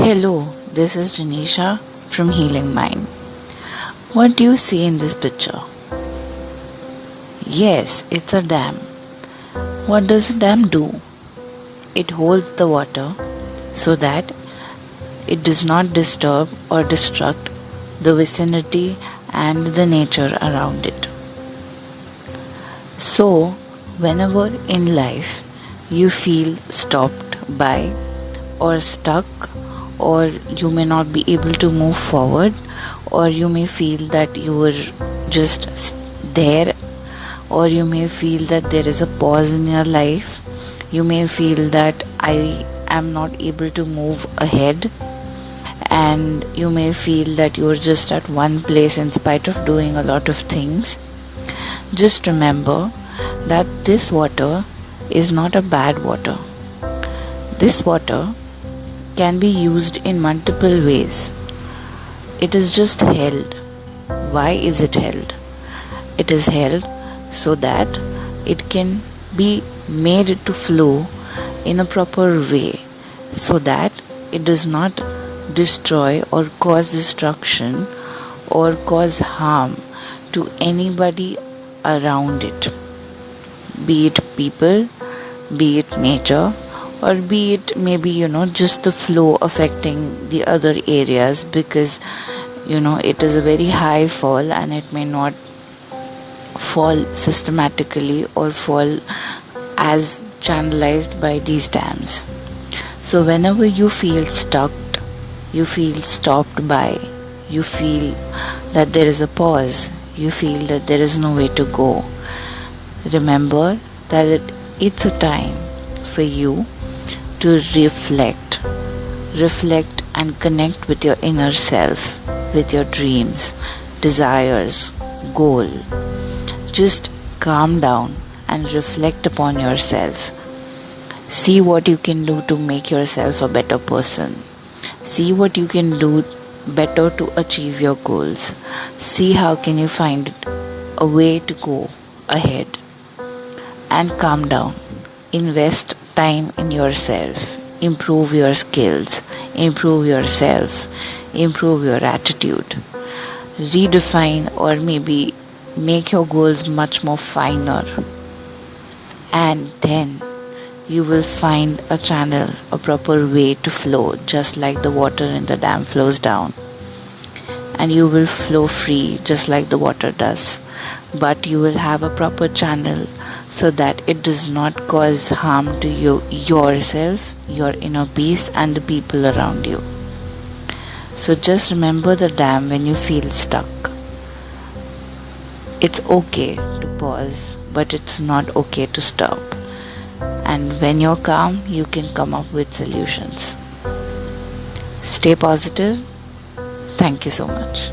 Hello, this is Janisha from Healing Mind. What do you see in this picture? Yes, it's a dam. What does a dam do? It holds the water so that it does not disturb or destruct the vicinity and the nature around it. So, whenever in life you feel stopped by or stuck, or you may not be able to move forward, or you may feel that you were just there, or you may feel that there is a pause in your life, you may feel that I am not able to move ahead, and you may feel that you are just at one place in spite of doing a lot of things. Just remember that this water is not a bad water. This water can be used in multiple ways. It is just held. Why is it held? It is held so that it can be made to flow in a proper way, so that it does not destroy or cause destruction or cause harm to anybody around it, be it people, be it nature, or be it maybe just the flow affecting the other areas, because it is a very high fall and it may not fall systematically or fall as channelized by these dams. So whenever you feel stuck, you feel stopped by, you feel that there is a pause, you feel that there is no way to go, remember that it's a time for you to reflect and connect with your inner self, with your dreams, desires, goal. Just calm down and reflect upon yourself. See what you can do to make yourself a better person. See what you can do better to achieve your goals. See how can you find a way to go ahead. And calm down. Invest time in yourself. Improve your skills. Improve yourself. Improve your attitude. Redefine or maybe make your goals much more finer. And then you will find a channel, a proper way to flow, just like the water in the dam flows down. And you will flow free just like the water does. But you will have a proper channel so that it does not cause harm to yourself, your inner peace, and the people around you. So just remember the dam when you feel stuck. It's okay to pause, but it's not okay to stop. And when you're calm, you can come up with solutions. Stay positive. Thank you so much.